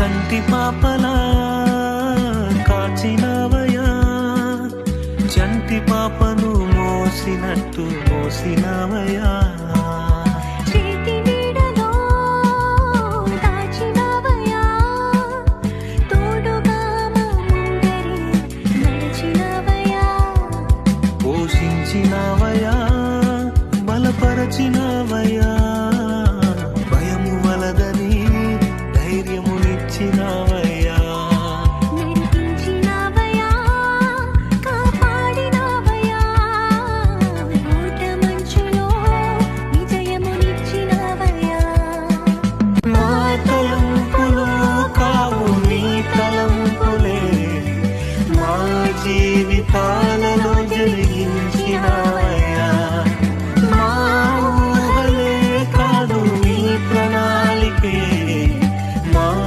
కంటి పాపలా కాచినవయా, చంటి పాపను మోసినట్టు మోసినవయా. పోషించినవయా, బలపరచినవయా, భయము వలదని ధైర్యమునిచ్చినవయా.